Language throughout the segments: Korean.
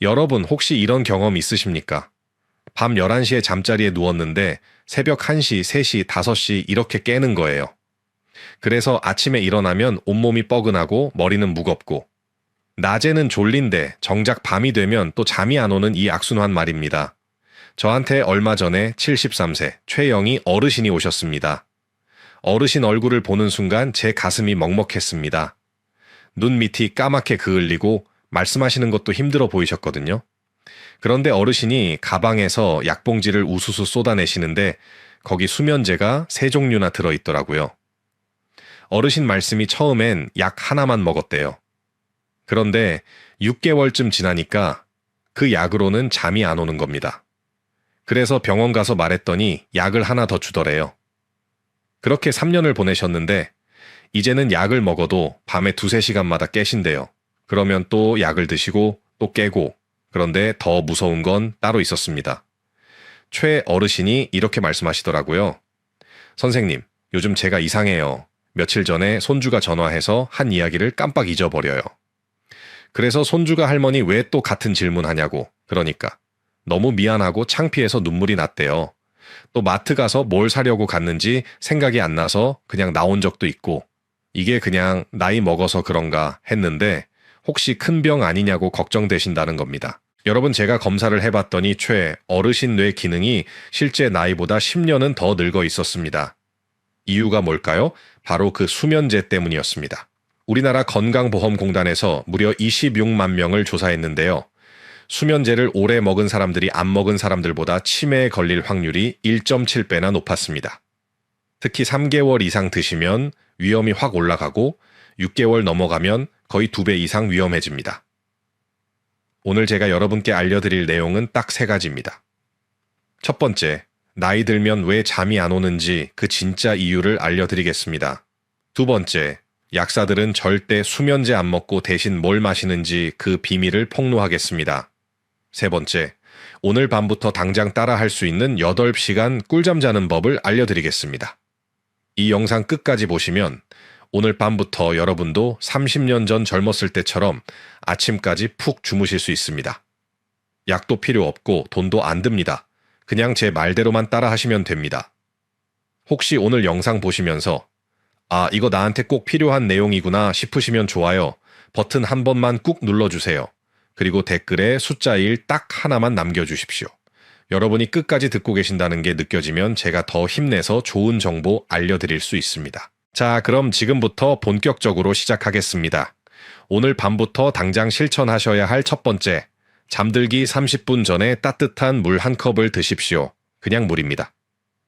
여러분 혹시 이런 경험 있으십니까? 밤 11시에 잠자리에 누웠는데 새벽 1시, 3시, 5시 이렇게 깨는 거예요. 그래서 아침에 일어나면 온몸이 뻐근하고 머리는 무겁고 낮에는 졸린데 정작 밤이 되면 또 잠이 안 오는 이 악순환 말입니다. 저한테 얼마 전에 73세 최영희 어르신이 오셨습니다. 어르신 얼굴을 보는 순간 제 가슴이 먹먹했습니다. 눈 밑이 까맣게 그을리고 말씀하시는 것도 힘들어 보이셨거든요. 그런데 어르신이 가방에서 약봉지를 우수수 쏟아내시는데 거기 수면제가 3종류나 들어있더라고요. 어르신 말씀이 처음엔 약 하나만 먹었대요. 그런데 6개월쯤 지나니까 그 약으로는 잠이 안 오는 겁니다. 그래서 병원 가서 말했더니 약을 하나 더 주더래요. 그렇게 3년을 보내셨는데 이제는 약을 먹어도 밤에 2~3시간마다 깨신대요. 그러면 또 약을 드시고 또 깨고, 그런데 더 무서운 건 따로 있었습니다. 최 어르신이 이렇게 말씀하시더라고요. 선생님, 요즘 제가 이상해요. 며칠 전에 손주가 전화해서 한 이야기를 깜빡 잊어버려요. 그래서 손주가 할머니 왜 또 같은 질문하냐고. 그러니까 너무 미안하고 창피해서 눈물이 났대요. 또 마트 가서 뭘 사려고 갔는지 생각이 안 나서 그냥 나온 적도 있고, 이게 그냥 나이 먹어서 그런가 했는데 혹시 큰 병 아니냐고 걱정되신다는 겁니다. 여러분, 제가 검사를 해봤더니 최 어르신 뇌 기능이 실제 나이보다 10년은 더 늙어 있었습니다. 이유가 뭘까요? 바로 그 수면제 때문이었습니다. 우리나라 건강보험공단에서 무려 26만 명을 조사했는데요. 수면제를 오래 먹은 사람들이 안 먹은 사람들보다 치매에 걸릴 확률이 1.7배나 높았습니다. 특히 3개월 이상 드시면 위험이 확 올라가고 6개월 넘어가면 거의 2배 이상 위험해집니다. 오늘 제가 여러분께 알려드릴 내용은 딱 3가지입니다. 첫 번째, 나이 들면 왜 잠이 안 오는지 그 진짜 이유를 알려드리겠습니다. 두 번째, 약사들은 절대 수면제 안 먹고 대신 뭘 마시는지 그 비밀을 폭로하겠습니다. 세 번째, 오늘 밤부터 당장 따라 할 수 있는 8시간 꿀잠 자는 법을 알려드리겠습니다. 이 영상 끝까지 보시면 오늘 밤부터 여러분도 30년 전 젊었을 때처럼 아침까지 푹 주무실 수 있습니다. 약도 필요 없고 돈도 안 듭니다. 그냥 제 말대로만 따라 하시면 됩니다. 혹시 오늘 영상 보시면서 아, 이거 나한테 꼭 필요한 내용이구나 싶으시면 좋아요 버튼 한 번만 꾹 눌러주세요. 그리고 댓글에 숫자 1 딱 하나만 남겨주십시오. 여러분이 끝까지 듣고 계신다는 게 느껴지면 제가 더 힘내서 좋은 정보 알려드릴 수 있습니다. 자, 그럼 지금부터 본격적으로 시작하겠습니다. 오늘 밤부터 당장 실천하셔야 할 첫 번째, 잠들기 30분 전에 따뜻한 물 한 컵을 드십시오. 그냥 물입니다.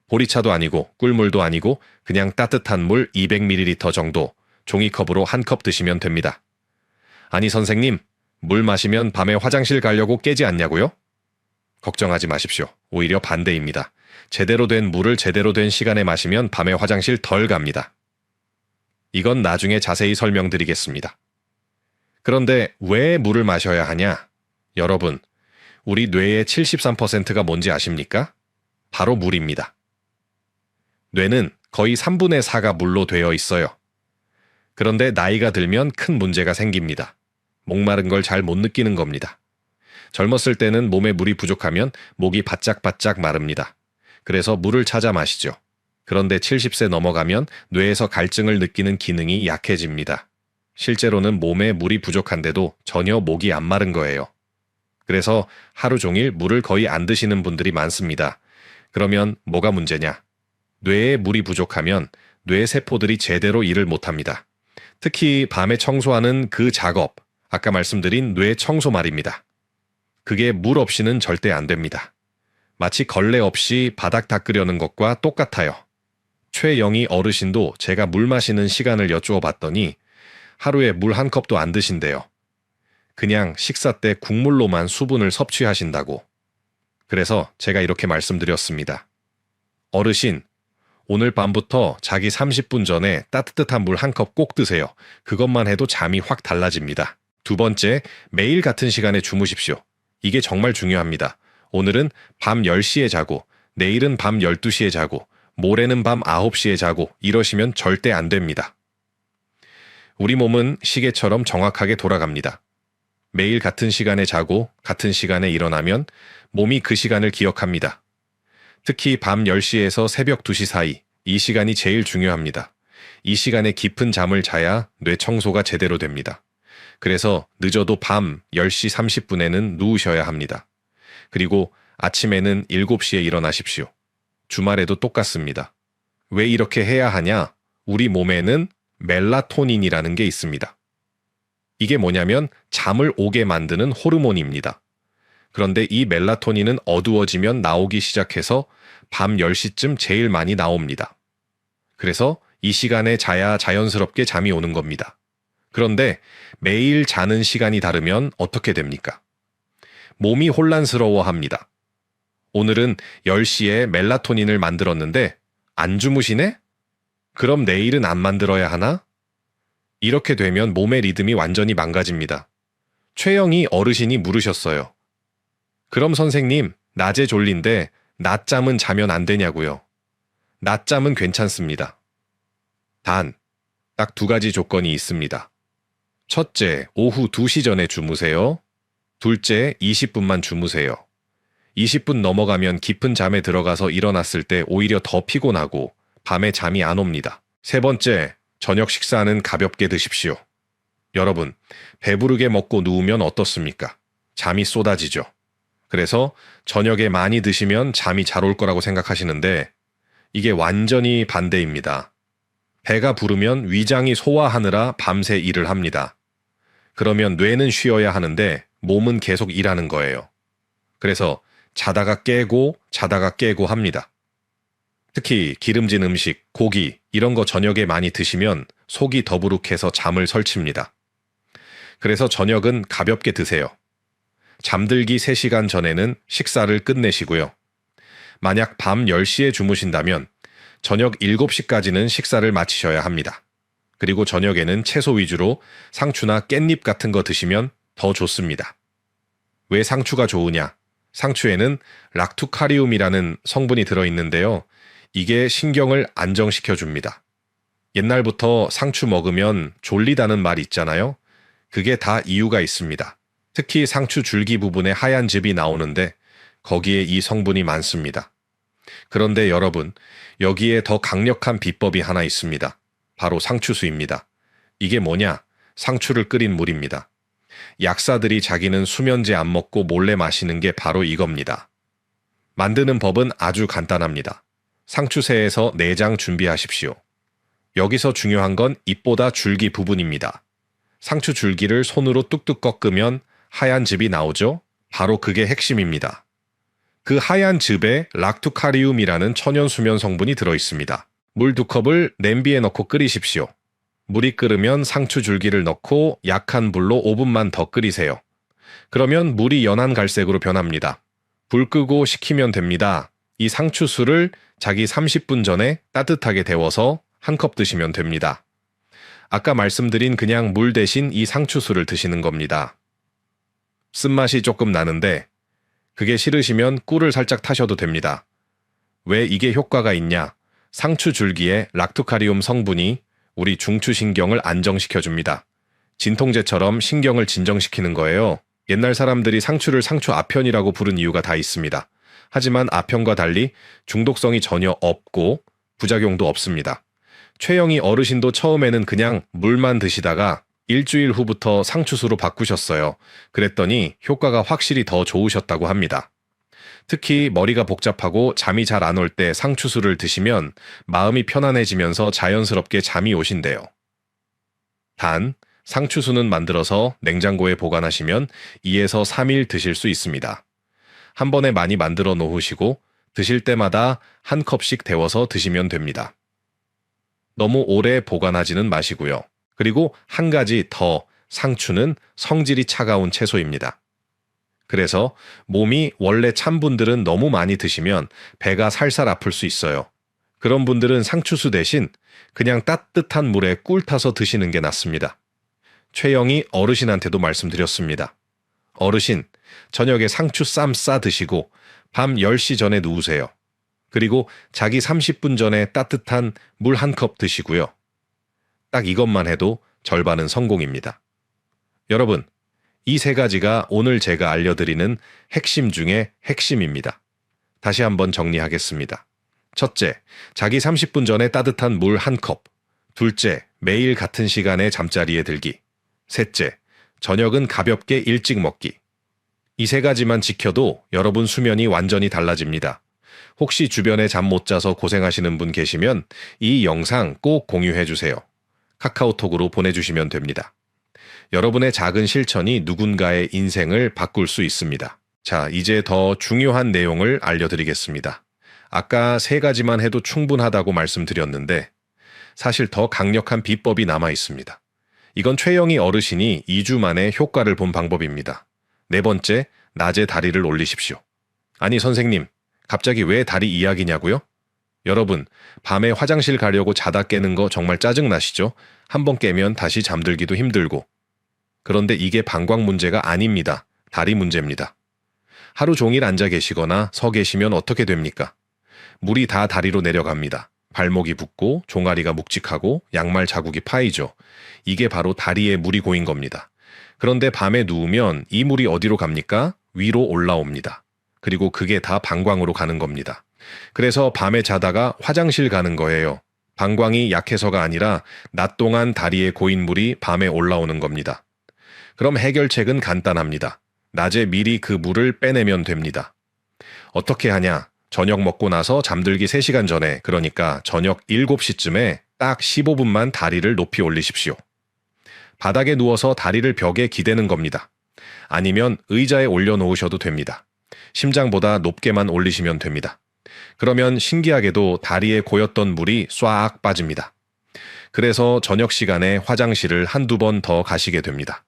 보리차도 아니고 꿀물도 아니고 그냥 따뜻한 물 200ml 정도 종이컵으로 한 컵 드시면 됩니다. 아니 선생님, 물 마시면 밤에 화장실 가려고 깨지 않냐고요? 걱정하지 마십시오. 오히려 반대입니다. 제대로 된 물을 제대로 된 시간에 마시면 밤에 화장실 덜 갑니다. 이건 나중에 자세히 설명드리겠습니다. 그런데 왜 물을 마셔야 하냐? 여러분, 우리 뇌의 73%가 뭔지 아십니까? 바로 물입니다. 뇌는 거의 3분의 4가 물로 되어 있어요. 그런데 나이가 들면 큰 문제가 생깁니다. 목마른 걸 잘 못 느끼는 겁니다. 젊었을 때는 몸에 물이 부족하면 목이 바짝바짝 마릅니다. 그래서 물을 찾아 마시죠. 그런데 70세 넘어가면 뇌에서 갈증을 느끼는 기능이 약해집니다. 실제로는 몸에 물이 부족한데도 전혀 목이 안 마른 거예요. 그래서 하루 종일 물을 거의 안 드시는 분들이 많습니다. 그러면 뭐가 문제냐? 뇌에 물이 부족하면 뇌 세포들이 제대로 일을 못합니다. 특히 밤에 청소하는 그 작업, 아까 말씀드린 뇌 청소 말입니다. 그게 물 없이는 절대 안 됩니다. 마치 걸레 없이 바닥 닦으려는 것과 똑같아요. 최영희 어르신도 제가 물 마시는 시간을 여쭈어 봤더니 하루에 물 한 컵도 안 드신대요. 그냥 식사 때 국물로만 수분을 섭취하신다고. 그래서 제가 이렇게 말씀드렸습니다. 어르신, 오늘 밤부터 자기 30분 전에 따뜻한 물 한 컵 꼭 드세요. 그것만 해도 잠이 확 달라집니다. 두 번째, 매일 같은 시간에 주무십시오. 이게 정말 중요합니다. 오늘은 밤 10시에 자고, 내일은 밤 12시에 자고, 모레는 밤 9시에 자고 이러시면 절대 안 됩니다. 우리 몸은 시계처럼 정확하게 돌아갑니다. 매일 같은 시간에 자고 같은 시간에 일어나면 몸이 그 시간을 기억합니다. 특히 밤 10시에서 새벽 2시 사이, 이 시간이 제일 중요합니다. 이 시간에 깊은 잠을 자야 뇌 청소가 제대로 됩니다. 그래서 늦어도 밤 10시 30분에는 누우셔야 합니다. 그리고 아침에는 7시에 일어나십시오. 주말에도 똑같습니다. 왜 이렇게 해야 하냐? 우리 몸에는 멜라토닌이라는 게 있습니다. 이게 뭐냐면 잠을 오게 만드는 호르몬입니다. 그런데 이 멜라토닌은 어두워지면 나오기 시작해서 밤 10시쯤 제일 많이 나옵니다. 그래서 이 시간에 자야 자연스럽게 잠이 오는 겁니다. 그런데 매일 자는 시간이 다르면 어떻게 됩니까? 몸이 혼란스러워합니다. 오늘은 10시에 멜라토닌을 만들었는데 안 주무시네? 그럼 내일은 안 만들어야 하나? 이렇게 되면 몸의 리듬이 완전히 망가집니다. 최영희 어르신이 물으셨어요. 그럼 선생님, 낮에 졸린데 낮잠은 자면 안 되냐고요? 낮잠은 괜찮습니다. 단, 딱 2가지 조건이 있습니다. 첫째, 오후 2시 전에 주무세요. 둘째, 20분만 주무세요. 20분 넘어가면 깊은 잠에 들어가서 일어났을 때 오히려 더 피곤하고 밤에 잠이 안 옵니다. 세 번째, 저녁 식사는 가볍게 드십시오. 여러분, 배부르게 먹고 누우면 어떻습니까? 잠이 쏟아지죠. 그래서 저녁에 많이 드시면 잠이 잘 올 거라고 생각하시는데 이게 완전히 반대입니다. 배가 부르면 위장이 소화하느라 밤새 일을 합니다. 그러면 뇌는 쉬어야 하는데 몸은 계속 일하는 거예요. 그래서 자다가 깨고 합니다. 특히 기름진 음식, 고기 이런 거 저녁에 많이 드시면 속이 더부룩해서 잠을 설칩니다. 그래서 저녁은 가볍게 드세요. 잠들기 3시간 전에는 식사를 끝내시고요. 만약 밤 10시에 주무신다면 저녁 7시까지는 식사를 마치셔야 합니다. 그리고 저녁에는 채소 위주로 상추나 깻잎 같은 거 드시면 더 좋습니다. 왜 상추가 좋으냐? 상추에는 락투카리움이라는 성분이 들어있는데요. 이게 신경을 안정시켜 줍니다. 옛날부터 상추 먹으면 졸리다는 말 있잖아요. 그게 다 이유가 있습니다. 특히 상추 줄기 부분에 하얀 즙이 나오는데 거기에 이 성분이 많습니다. 그런데 여러분, 여기에 더 강력한 비법이 하나 있습니다. 바로 상추수입니다. 이게 뭐냐? 상추를 끓인 물입니다. 약사들이 자기는 수면제 안 먹고 몰래 마시는 게 바로 이겁니다. 만드는 법은 아주 간단합니다. 상추새에서 내장 준비하십시오. 여기서 중요한 건 잎보다 줄기 부분입니다. 상추 줄기를 손으로 뚝뚝 꺾으면 하얀 즙이 나오죠? 바로 그게 핵심입니다. 그 하얀 즙에 락투카리움이라는 천연 수면 성분이 들어있습니다. 물 2컵을 냄비에 넣고 끓이십시오. 물이 끓으면 상추 줄기를 넣고 약한 불로 5분만 더 끓이세요. 그러면 물이 연한 갈색으로 변합니다. 불 끄고 식히면 됩니다. 이 상추수를 자기 30분 전에 따뜻하게 데워서 한 컵 드시면 됩니다. 아까 말씀드린 그냥 물 대신 이 상추수를 드시는 겁니다. 쓴맛이 조금 나는데 그게 싫으시면 꿀을 살짝 타셔도 됩니다. 왜 이게 효과가 있냐? 상추 줄기의 락투카리움 성분이 우리 중추신경을 안정시켜줍니다. 진통제처럼 신경을 진정시키는 거예요. 옛날 사람들이 상추를 상추 아편이라고 부른 이유가 다 있습니다. 하지만 아편과 달리 중독성이 전혀 없고 부작용도 없습니다. 최영희 어르신도 처음에는 그냥 물만 드시다가 일주일 후부터 상추수로 바꾸셨어요. 그랬더니 효과가 확실히 더 좋으셨다고 합니다. 특히 머리가 복잡하고 잠이 잘 안 올 때 상추수를 드시면 마음이 편안해지면서 자연스럽게 잠이 오신대요. 단, 상추수는 만들어서 냉장고에 보관하시면 2에서 3일 드실 수 있습니다. 한 번에 많이 만들어 놓으시고 드실 때마다 한 컵씩 데워서 드시면 됩니다. 너무 오래 보관하지는 마시고요. 그리고 한 가지 더, 상추는 성질이 차가운 채소입니다. 그래서 몸이 원래 찬 분들은 너무 많이 드시면 배가 살살 아플 수 있어요. 그런 분들은 상추수 대신 그냥 따뜻한 물에 꿀 타서 드시는 게 낫습니다. 최영희 어르신한테도 말씀드렸습니다. 어르신, 저녁에 상추 쌈 싸 드시고 밤 10시 전에 누우세요. 그리고 자기 30분 전에 따뜻한 물 한 컵 드시고요. 딱 이것만 해도 절반은 성공입니다. 여러분, 이 세 가지가 오늘 제가 알려드리는 핵심 중의 핵심입니다. 다시 한번 정리하겠습니다. 첫째, 자기 30분 전에 따뜻한 물 한 컵. 둘째, 매일 같은 시간에 잠자리에 들기. 셋째, 저녁은 가볍게 일찍 먹기. 이 세 가지만 지켜도 여러분 수면이 완전히 달라집니다. 혹시 주변에 잠 못 자서 고생하시는 분 계시면 이 영상 꼭 공유해 주세요. 카카오톡으로 보내주시면 됩니다. 여러분의 작은 실천이 누군가의 인생을 바꿀 수 있습니다. 자, 이제 더 중요한 내용을 알려드리겠습니다. 아까 세 가지만 해도 충분하다고 말씀드렸는데 사실 더 강력한 비법이 남아 있습니다. 이건 최영희 어르신이 2주 만에 효과를 본 방법입니다. 네 번째, 낮에 다리를 올리십시오. 아니 선생님, 갑자기 왜 다리 이야기냐고요? 여러분, 밤에 화장실 가려고 자다 깨는 거 정말 짜증나시죠? 한번 깨면 다시 잠들기도 힘들고. 그런데 이게 방광 문제가 아닙니다. 다리 문제입니다. 하루 종일 앉아 계시거나 서 계시면 어떻게 됩니까? 물이 다 다리로 내려갑니다. 발목이 붓고 종아리가 묵직하고 양말 자국이 파이죠. 이게 바로 다리에 물이 고인 겁니다. 그런데 밤에 누우면 이 물이 어디로 갑니까? 위로 올라옵니다. 그리고 그게 다 방광으로 가는 겁니다. 그래서 밤에 자다가 화장실 가는 거예요. 방광이 약해서가 아니라 낮 동안 다리에 고인 물이 밤에 올라오는 겁니다. 그럼 해결책은 간단합니다. 낮에 미리 그 물을 빼내면 됩니다. 어떻게 하냐? 저녁 먹고 나서 잠들기 3시간 전에, 그러니까 저녁 7시쯤에 딱 15분만 다리를 높이 올리십시오. 바닥에 누워서 다리를 벽에 기대는 겁니다. 아니면 의자에 올려놓으셔도 됩니다. 심장보다 높게만 올리시면 됩니다. 그러면 신기하게도 다리에 고였던 물이 쏴악 빠집니다. 그래서 저녁 시간에 화장실을 한두 번 더 가시게 됩니다.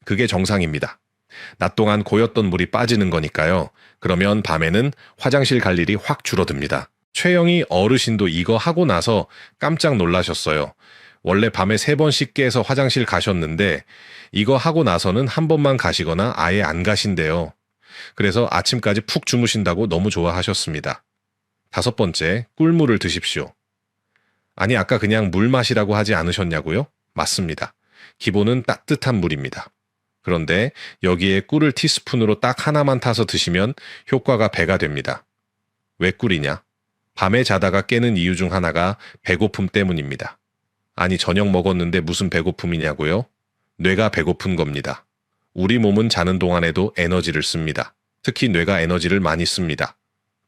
그게 정상입니다. 낮 동안 고였던 물이 빠지는 거니까요. 그러면 밤에는 화장실 갈 일이 확 줄어듭니다. 최영희 어르신도 이거 하고 나서 깜짝 놀라셨어요. 원래 밤에 3번씩 깨서 화장실 가셨는데 이거 하고 나서는 한 번만 가시거나 아예 안 가신대요. 그래서 아침까지 푹 주무신다고 너무 좋아하셨습니다. 5번째, 꿀물을 드십시오. 아니 아까 그냥 물 마시라고 하지 않으셨냐고요? 맞습니다. 기본은 따뜻한 물입니다. 그런데 여기에 꿀을 티스푼으로 딱 하나만 타서 드시면 효과가 배가 됩니다. 왜 꿀이냐? 밤에 자다가 깨는 이유 중 하나가 배고픔 때문입니다. 아니 저녁 먹었는데 무슨 배고픔이냐고요? 뇌가 배고픈 겁니다. 우리 몸은 자는 동안에도 에너지를 씁니다. 특히 뇌가 에너지를 많이 씁니다.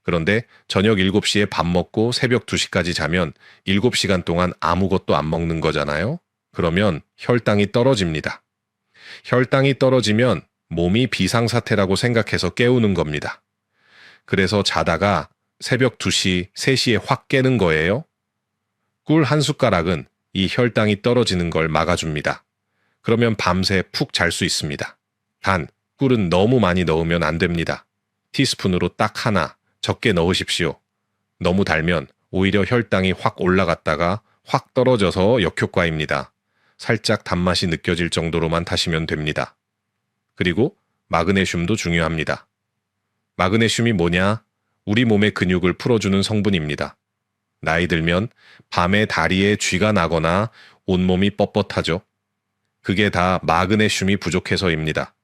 그런데 저녁 7시에 밥 먹고 새벽 2시까지 자면 7시간 동안 아무것도 안 먹는 거잖아요? 그러면 혈당이 떨어집니다. 혈당이 떨어지면 몸이 비상사태라고 생각해서 깨우는 겁니다. 그래서 자다가 새벽 2시, 3시에 확 깨는 거예요. 꿀 한 숟가락은 이 혈당이 떨어지는 걸 막아줍니다. 그러면 밤새 푹 잘 수 있습니다. 단, 꿀은 너무 많이 넣으면 안 됩니다. 티스푼으로 딱 하나, 적게 넣으십시오. 너무 달면 오히려 혈당이 확 올라갔다가 확 떨어져서 역효과입니다. 살짝 단맛이 느껴질 정도로만 타시면 됩니다. 그리고 마그네슘도 중요합니다. 마그네슘이 뭐냐? 우리 몸의 근육을 풀어주는 성분입니다. 나이 들면 밤에 다리에 쥐가 나거나 온몸이 뻣뻣하죠. 그게 다 마그네슘이 부족해서입니다.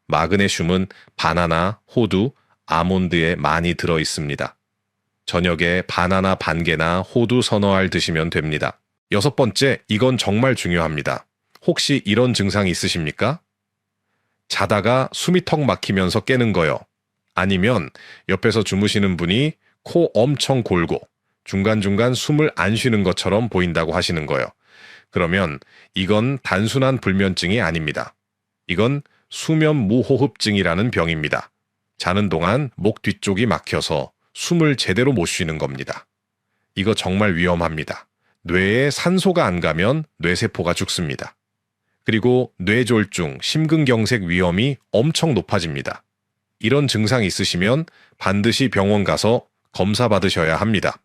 마그네슘은 바나나, 호두, 아몬드에 많이 들어 있습니다. 저녁에 바나나 반 개나 호두 서너 알 드시면 됩니다. 6번째, 이건 정말 중요합니다. 혹시 이런 증상이 있으십니까? 자다가 숨이 턱 막히면서 깨는 거요. 아니면 옆에서 주무시는 분이 코 엄청 골고 중간중간 숨을 안 쉬는 것처럼 보인다고 하시는 거요. 그러면 이건 단순한 불면증이 아닙니다. 이건 수면 무호흡증이라는 병입니다. 자는 동안 목 뒤쪽이 막혀서 숨을 제대로 못 쉬는 겁니다. 이거 정말 위험합니다. 뇌에 산소가 안 가면 뇌세포가 죽습니다. 그리고 뇌졸중, 심근경색 위험이 엄청 높아집니다. 이런 증상이 있으시면 반드시 병원 가서 검사 받으셔야 합니다.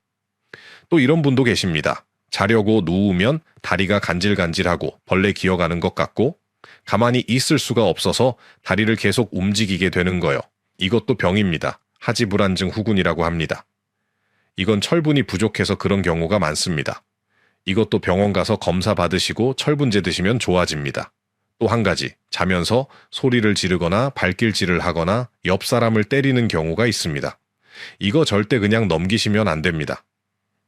또 이런 분도 계십니다. 자려고 누우면 다리가 간질간질하고 벌레 기어가는 것 같고 가만히 있을 수가 없어서 다리를 계속 움직이게 되는 거요. 이것도 병입니다. 하지불안증 후군이라고 합니다. 이건 철분이 부족해서 그런 경우가 많습니다. 이것도 병원 가서 검사 받으시고 철분제 드시면 좋아집니다. 또 한 가지, 자면서 소리를 지르거나 발길질을 하거나 옆 사람을 때리는 경우가 있습니다. 이거 절대 그냥 넘기시면 안 됩니다.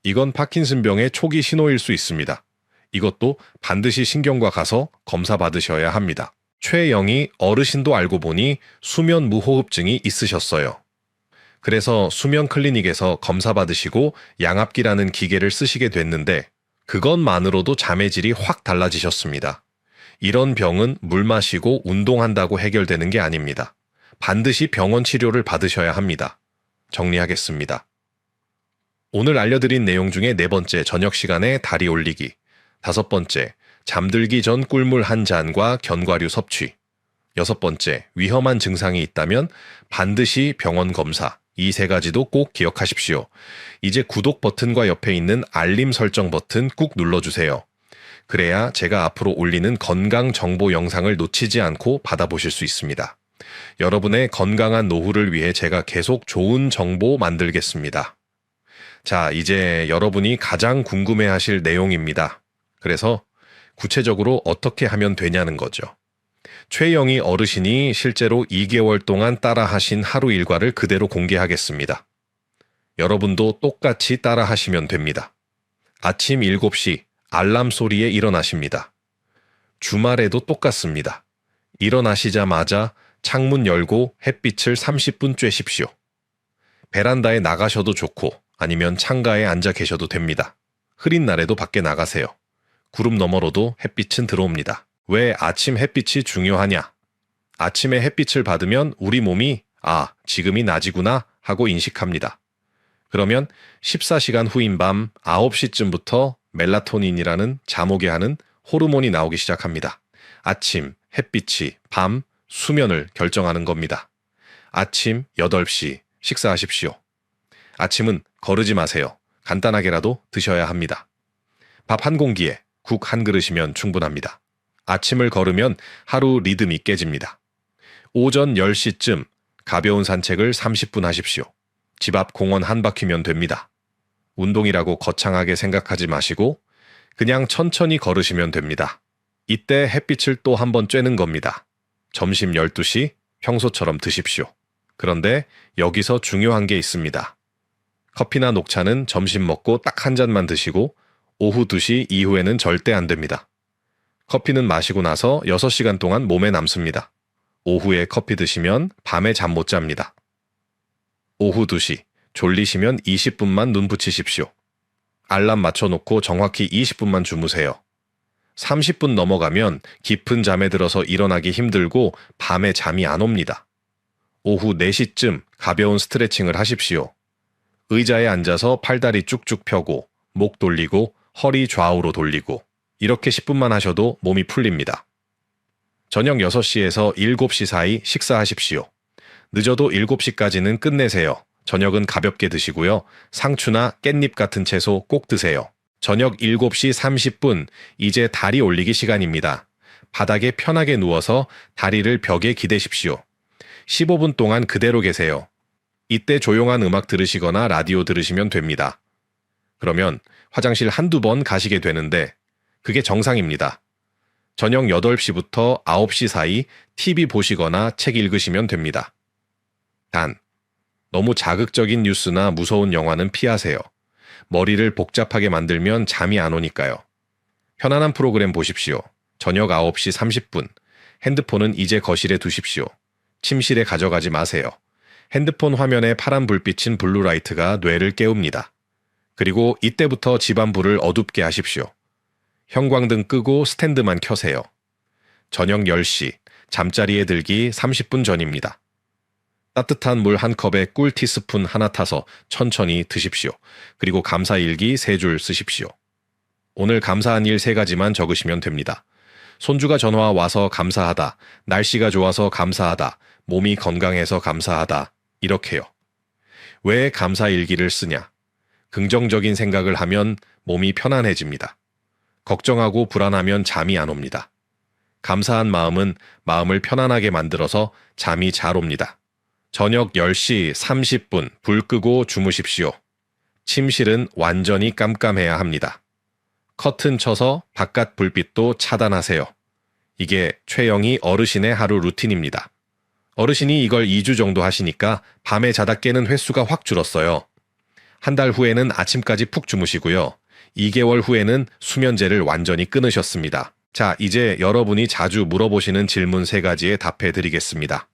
이건 파킨슨병의 초기 신호일 수 있습니다. 이것도 반드시 신경과 가서 검사 받으셔야 합니다. 최영이 어르신도 알고 보니 수면 무호흡증이 있으셨어요. 그래서 수면 클리닉에서 검사 받으시고 양압기라는 기계를 쓰시게 됐는데 그것만으로도 잠의 질이 확 달라지셨습니다. 이런 병은 물 마시고 운동한다고 해결되는 게 아닙니다. 반드시 병원 치료를 받으셔야 합니다. 정리하겠습니다. 오늘 알려드린 내용 중에 4번째, 저녁 시간에 다리 올리기. 5번째, 잠들기 전 꿀물 한 잔과 견과류 섭취. 6번째, 위험한 증상이 있다면 반드시 병원 검사. 이 3가지도 꼭 기억하십시오. 이제 구독 버튼과 옆에 있는 알림 설정 버튼 꾹 눌러주세요. 그래야 제가 앞으로 올리는 건강 정보 영상을 놓치지 않고 받아보실 수 있습니다. 여러분의 건강한 노후를 위해 제가 계속 좋은 정보 만들겠습니다. 자, 이제 여러분이 가장 궁금해하실 내용입니다. 그래서 구체적으로 어떻게 하면 되냐는 거죠. 최영희 어르신이 실제로 2개월 동안 따라 하신 하루 일과를 그대로 공개하겠습니다. 여러분도 똑같이 따라 하시면 됩니다. 아침 7시 알람 소리에 일어나십니다. 주말에도 똑같습니다. 일어나시자마자 창문 열고 햇빛을 30분 쬐십시오. 베란다에 나가셔도 좋고 아니면 창가에 앉아 계셔도 됩니다. 흐린 날에도 밖에 나가세요. 구름 너머로도 햇빛은 들어옵니다. 왜 아침 햇빛이 중요하냐? 아침에 햇빛을 받으면 우리 몸이 지금이 낮이구나 하고 인식합니다. 그러면 14시간 후인 밤 9시쯤부터 멜라토닌이라는 잠 오게 하는 호르몬이 나오기 시작합니다. 아침, 햇빛이 밤, 수면을 결정하는 겁니다. 아침 8시 식사하십시오. 아침은 거르지 마세요. 간단하게라도 드셔야 합니다. 밥 한 공기에 국 한 그릇이면 충분합니다. 아침을 걸으면 하루 리듬이 깨집니다. 오전 10시쯤 가벼운 산책을 30분 하십시오. 집 앞 공원 한 바퀴면 됩니다. 운동이라고 거창하게 생각하지 마시고 그냥 천천히 걸으시면 됩니다. 이때 햇빛을 또 한 번 쬐는 겁니다. 점심 12시 평소처럼 드십시오. 그런데 여기서 중요한 게 있습니다. 커피나 녹차는 점심 먹고 딱 한 잔만 드시고 오후 2시 이후에는 절대 안 됩니다. 커피는 마시고 나서 6시간 동안 몸에 남습니다. 오후에 커피 드시면 밤에 잠 못 잡니다. 오후 2시 졸리시면 20분만 눈 붙이십시오. 알람 맞춰놓고 정확히 20분만 주무세요. 30분 넘어가면 깊은 잠에 들어서 일어나기 힘들고 밤에 잠이 안 옵니다. 오후 4시쯤 가벼운 스트레칭을 하십시오. 의자에 앉아서 팔다리 쭉쭉 펴고 목 돌리고 허리 좌우로 돌리고 이렇게 10분만 하셔도 몸이 풀립니다. 저녁 6시에서 7시 사이 식사하십시오. 늦어도 7시까지는 끝내세요. 저녁은 가볍게 드시고요. 상추나 깻잎 같은 채소 꼭 드세요. 저녁 7시 30분, 이제 다리 올리기 시간입니다. 바닥에 편하게 누워서 다리를 벽에 기대십시오. 15분 동안 그대로 계세요. 이때 조용한 음악 들으시거나 라디오 들으시면 됩니다. 그러면 화장실 한두 번 가시게 되는데 그게 정상입니다. 저녁 8시부터 9시 사이 TV 보시거나 책 읽으시면 됩니다. 단, 너무 자극적인 뉴스나 무서운 영화는 피하세요. 머리를 복잡하게 만들면 잠이 안 오니까요. 편안한 프로그램 보십시오. 저녁 9시 30분. 핸드폰은 이제 거실에 두십시오. 침실에 가져가지 마세요. 핸드폰 화면의 파란 불빛인 블루라이트가 뇌를 깨웁니다. 그리고 이때부터 집안 불을 어둡게 하십시오. 형광등 끄고 스탠드만 켜세요. 저녁 10시, 잠자리에 들기 30분 전입니다. 따뜻한 물 한 컵에 꿀 티스푼 하나 타서 천천히 드십시오. 그리고 감사일기 3줄 쓰십시오. 오늘 감사한 일 3가지만 적으시면 됩니다. 손주가 전화 와서 감사하다, 날씨가 좋아서 감사하다, 몸이 건강해서 감사하다, 이렇게요. 왜 감사일기를 쓰냐? 긍정적인 생각을 하면 몸이 편안해집니다. 걱정하고 불안하면 잠이 안 옵니다. 감사한 마음은 마음을 편안하게 만들어서 잠이 잘 옵니다. 저녁 10시 30분 불 끄고 주무십시오. 침실은 완전히 깜깜해야 합니다. 커튼 쳐서 바깥 불빛도 차단하세요. 이게 최영희 어르신의 하루 루틴입니다. 어르신이 이걸 2주 정도 하시니까 밤에 자다 깨는 횟수가 확 줄었어요. 한 달 후에는 아침까지 푹 주무시고요. 2개월 후에는 수면제를 완전히 끊으셨습니다. 자, 이제 여러분이 자주 물어보시는 질문 3가지에 답해 드리겠습니다.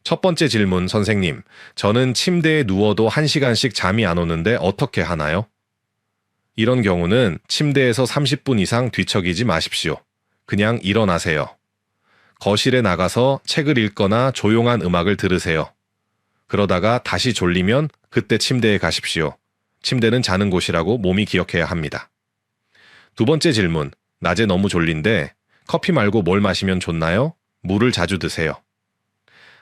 첫 번째 질문, 선생님. 저는 침대에 누워도 1시간씩 잠이 안 오는데 어떻게 하나요? 이런 경우는 침대에서 30분 이상 뒤척이지 마십시오. 그냥 일어나세요. 거실에 나가서 책을 읽거나 조용한 음악을 들으세요. 그러다가 다시 졸리면 그때 침대에 가십시오. 침대는 자는 곳이라고 몸이 기억해야 합니다. 두 번째 질문. 낮에 너무 졸린데 커피 말고 뭘 마시면 좋나요? 물을 자주 드세요.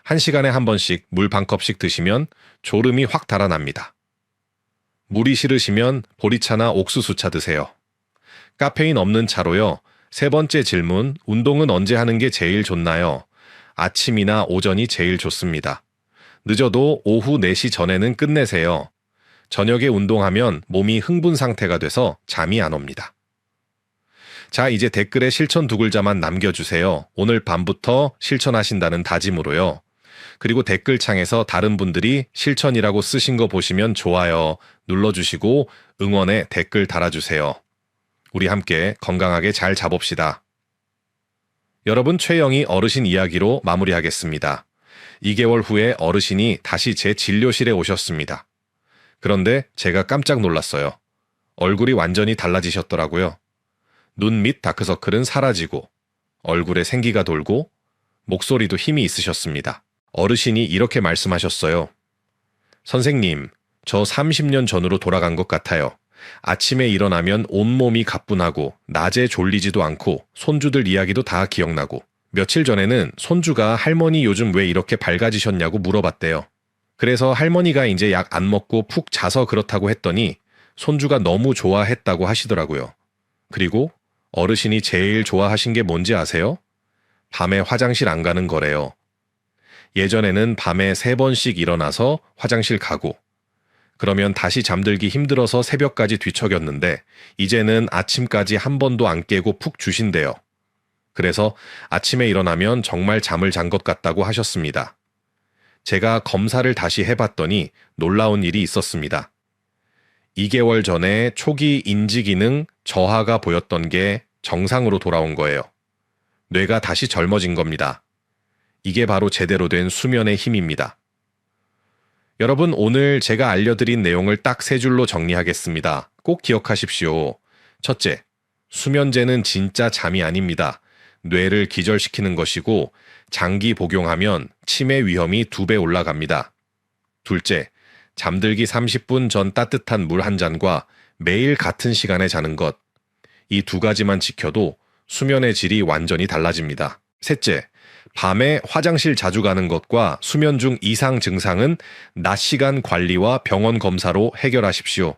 1시간에 한 번씩 물 반 컵씩 드시면 졸음이 확 달아납니다. 물이 싫으시면 보리차나 옥수수차 드세요. 카페인 없는 차로요. 세 번째 질문, 운동은 언제 하는 게 제일 좋나요? 아침이나 오전이 제일 좋습니다. 늦어도 오후 4시 전에는 끝내세요. 저녁에 운동하면 몸이 흥분 상태가 돼서 잠이 안 옵니다. 자, 이제 댓글에 실천 2글자만 남겨주세요. 오늘 밤부터 실천하신다는 다짐으로요. 그리고 댓글창에서 다른 분들이 실천이라고 쓰신 거 보시면 좋아요 눌러주시고 응원에 댓글 달아주세요. 우리 함께 건강하게 잘 자봅시다. 여러분, 최영희 어르신 이야기로 마무리하겠습니다. 2개월 후에 어르신이 다시 제 진료실에 오셨습니다. 그런데 제가 깜짝 놀랐어요. 얼굴이 완전히 달라지셨더라고요. 눈 밑 다크서클은 사라지고 얼굴에 생기가 돌고 목소리도 힘이 있으셨습니다. 어르신이 이렇게 말씀하셨어요. 선생님, 저 30년 전으로 돌아간 것 같아요. 아침에 일어나면 온몸이 가뿐하고 낮에 졸리지도 않고 손주들 이야기도 다 기억나고 며칠 전에는 손주가 할머니 요즘 왜 이렇게 밝아지셨냐고 물어봤대요. 그래서 할머니가 이제 약 안 먹고 푹 자서 그렇다고 했더니 손주가 너무 좋아했다고 하시더라고요. 그리고 어르신이 제일 좋아하신 게 뭔지 아세요? 밤에 화장실 안 가는 거래요. 예전에는 밤에 3번씩 일어나서 화장실 가고 그러면 다시 잠들기 힘들어서 새벽까지 뒤척였는데 이제는 아침까지 한 번도 안 깨고 푹 주신대요. 그래서 아침에 일어나면 정말 잠을 잔 것 같다고 하셨습니다. 제가 검사를 다시 해봤더니 놀라운 일이 있었습니다. 2개월 전에 초기 인지기능 저하가 보였던 게 정상으로 돌아온 거예요. 뇌가 다시 젊어진 겁니다. 이게 바로 제대로 된 수면의 힘입니다. 여러분, 오늘 제가 알려드린 내용을 딱 3줄로 정리하겠습니다. 꼭 기억하십시오. 첫째, 수면제는 진짜 잠이 아닙니다. 뇌를 기절시키는 것이고 장기 복용하면 치매 위험이 2배 올라갑니다. 둘째, 잠들기 30분 전 따뜻한 물 한 잔과 매일 같은 시간에 자는 것. 이 2가지만 지켜도 수면의 질이 완전히 달라집니다. 셋째, 밤에 화장실 자주 가는 것과 수면 중 이상 증상은 낮 시간 관리와 병원 검사로 해결하십시오.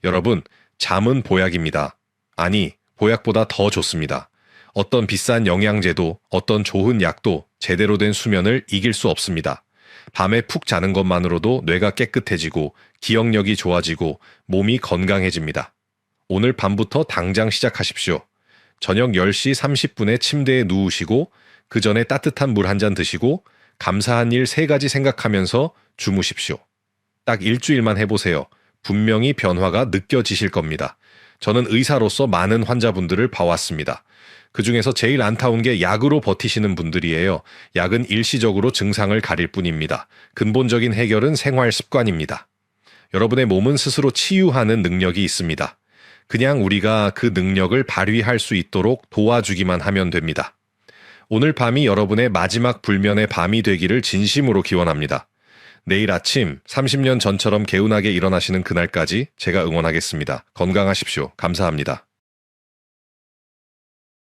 여러분, 잠은 보약입니다. 아니, 보약보다 더 좋습니다. 어떤 비싼 영양제도, 어떤 좋은 약도 제대로 된 수면을 이길 수 없습니다. 밤에 푹 자는 것만으로도 뇌가 깨끗해지고 기억력이 좋아지고 몸이 건강해집니다. 오늘 밤부터 당장 시작하십시오. 저녁 10시 30분에 침대에 누우시고 그 전에 따뜻한 물 한 잔 드시고 감사한 일 3가지 생각하면서 주무십시오. 딱 일주일만 해보세요. 분명히 변화가 느껴지실 겁니다. 저는 의사로서 많은 환자분들을 봐왔습니다. 그중에서 제일 안타운 게 약으로 버티시는 분들이에요. 약은 일시적으로 증상을 가릴 뿐입니다. 근본적인 해결은 생활 습관입니다. 여러분의 몸은 스스로 치유하는 능력이 있습니다. 그냥 우리가 그 능력을 발휘할 수 있도록 도와주기만 하면 됩니다. 오늘 밤이 여러분의 마지막 불면의 밤이 되기를 진심으로 기원합니다. 내일 아침 30년 전처럼 개운하게 일어나시는 그날까지 제가 응원하겠습니다. 건강하십시오. 감사합니다.